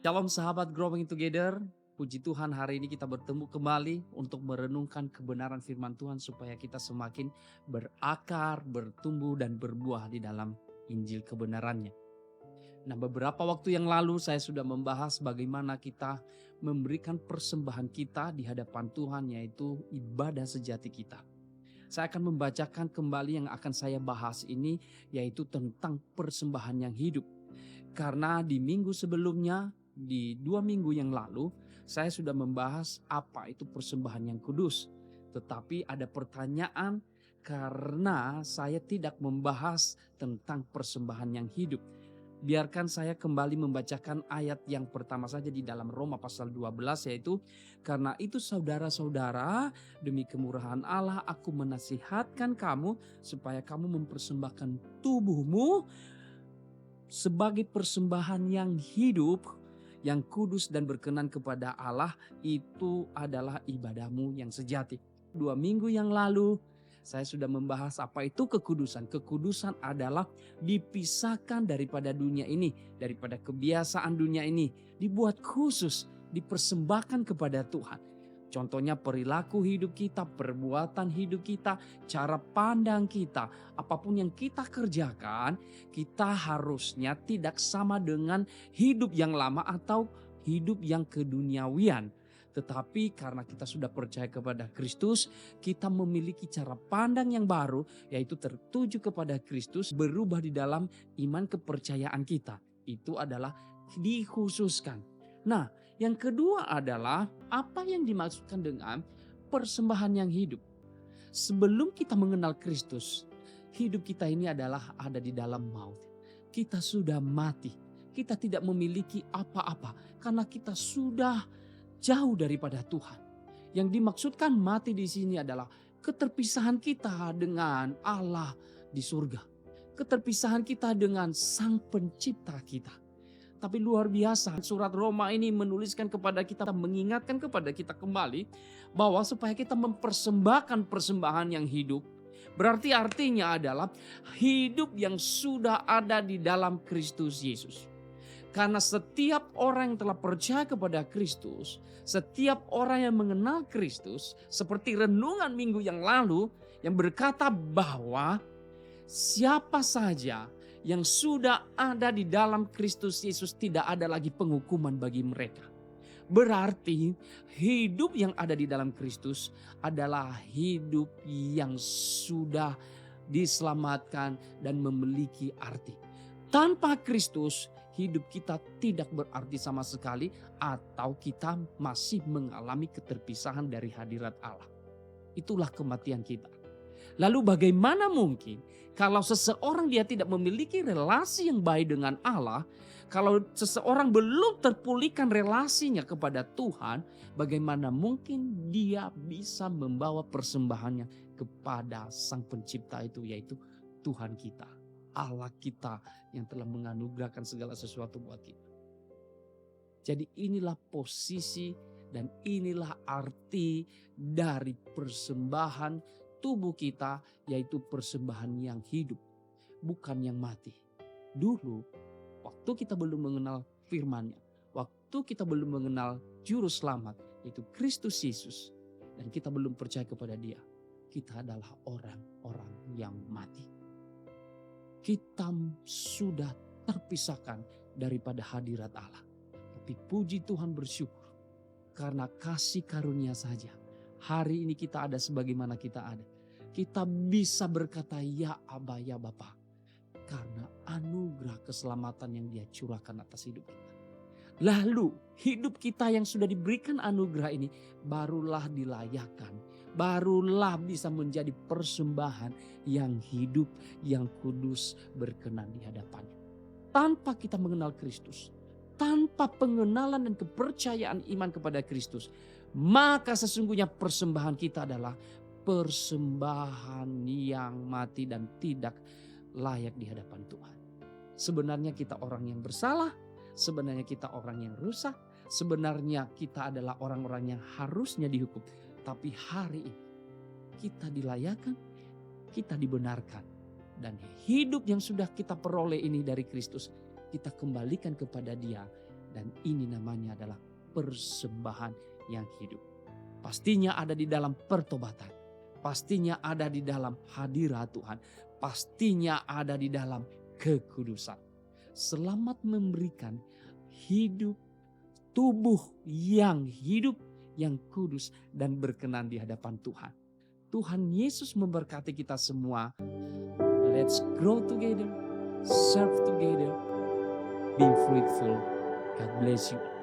Shalom sahabat Growing Together. Puji Tuhan hari ini kita bertemu kembali untuk merenungkan kebenaran firman Tuhan supaya kita semakin berakar, bertumbuh dan berbuah di dalam Injil kebenarannya. Nah, beberapa waktu yang lalu saya sudah membahas bagaimana kita memberikan persembahan kita di hadapan Tuhan, yaitu ibadah sejati kita. Saya akan membacakan kembali yang akan saya bahas ini, yaitu tentang persembahan yang hidup. Karena di minggu sebelumnya, di 2 minggu yang lalu, saya sudah membahas apa itu persembahan yang kudus. Tetapi ada pertanyaan karena saya tidak membahas tentang persembahan yang hidup. Biarkan saya kembali membacakan ayat yang pertama saja di dalam Roma pasal 12, yaitu karena itu saudara-saudara, demi kemurahan Allah aku menasihatkan kamu supaya kamu mempersembahkan tubuhmu sebagai persembahan yang hidup, yang kudus dan berkenan kepada Allah, itu adalah ibadahmu yang sejati. 2 minggu yang lalu saya sudah membahas apa itu kekudusan. Kekudusan adalah dipisahkan daripada dunia ini, daripada kebiasaan dunia ini, dibuat khusus, dipersembahkan kepada Tuhan. Contohnya perilaku hidup kita, perbuatan hidup kita, cara pandang kita, apapun yang kita kerjakan, kita harusnya tidak sama dengan hidup yang lama atau hidup yang keduniawian. Tetapi karena kita sudah percaya kepada Kristus, kita memiliki cara pandang yang baru, yaitu tertuju kepada Kristus, berubah di dalam iman kepercayaan kita. Itu adalah dikhususkan. Nah, yang kedua adalah apa yang dimaksudkan dengan persembahan yang hidup. Sebelum kita mengenal Kristus, hidup kita ini adalah ada di dalam maut. Kita sudah mati. Kita tidak memiliki apa-apa karena kita sudah jauh daripada Tuhan. Yang dimaksudkan mati di sini adalah keterpisahan kita dengan Allah di surga. Keterpisahan kita dengan Sang Pencipta kita. Tapi luar biasa, surat Roma ini menuliskan kepada kita, mengingatkan kepada kita kembali bahwa supaya kita mempersembahkan persembahan yang hidup. Berarti artinya adalah hidup yang sudah ada di dalam Kristus Yesus. Karena setiap orang yang telah percaya kepada Kristus, setiap orang yang mengenal Kristus, seperti renungan minggu yang lalu yang berkata bahwa siapa saja yang sudah ada di dalam Kristus Yesus tidak ada lagi penghukuman bagi mereka. Berarti hidup yang ada di dalam Kristus adalah hidup yang sudah diselamatkan dan memiliki arti. Tanpa Kristus hidup kita tidak berarti sama sekali atau kita masih mengalami keterpisahan dari hadirat Allah. Itulah kematian kita. Lalu bagaimana mungkin kalau seseorang dia tidak memiliki relasi yang baik dengan Allah, kalau seseorang belum terpulihkan relasinya kepada Tuhan, bagaimana mungkin dia bisa membawa persembahannya kepada Sang Pencipta itu, yaitu Tuhan kita, Allah kita yang telah menganugerahkan segala sesuatu buat kita. Jadi inilah posisi dan inilah arti dari persembahan tubuh kita, yaitu persembahan yang hidup, bukan yang mati. Dulu, waktu kita belum mengenal firman-Nya, waktu kita belum mengenal juru selamat, yaitu Kristus Yesus, dan kita belum percaya kepada Dia, kita adalah orang-orang yang mati. Kita sudah terpisahkan daripada hadirat Allah. Tapi puji Tuhan, bersyukur karena kasih karunia saja. Hari ini kita ada sebagaimana kita ada. Kita bisa berkata ya Aba, ya Bapa. Karena anugerah keselamatan yang Dia curahkan atas hidup kita. Lalu hidup kita yang sudah diberikan anugerah ini barulah dilayakkan. Barulah bisa menjadi persembahan yang hidup, yang kudus, berkenan di hadapannya. Tanpa kita mengenal Kristus, tanpa pengenalan dan kepercayaan iman kepada Kristus, maka sesungguhnya persembahan kita adalah persembahan yang mati dan tidak layak di hadapan Tuhan. Sebenarnya kita orang yang bersalah, sebenarnya kita orang yang rusak, Sebenarnya kita adalah orang-orang yang harusnya dihukum. Tapi hari ini kita dilayakan, kita dibenarkan. Dan hidup yang sudah kita peroleh ini dari Kristus, kita kembalikan kepada Dia. Dan ini namanya adalah persembahan yang hidup. Pastinya ada di dalam pertobatan. Pastinya ada di dalam hadirat Tuhan. Pastinya ada di dalam kekudusan. Selamat memberikan hidup, tubuh yang hidup, yang kudus dan berkenan di hadapan Tuhan. Tuhan Yesus memberkati kita semua. Let's grow together, serve together, be fruitful. God bless you.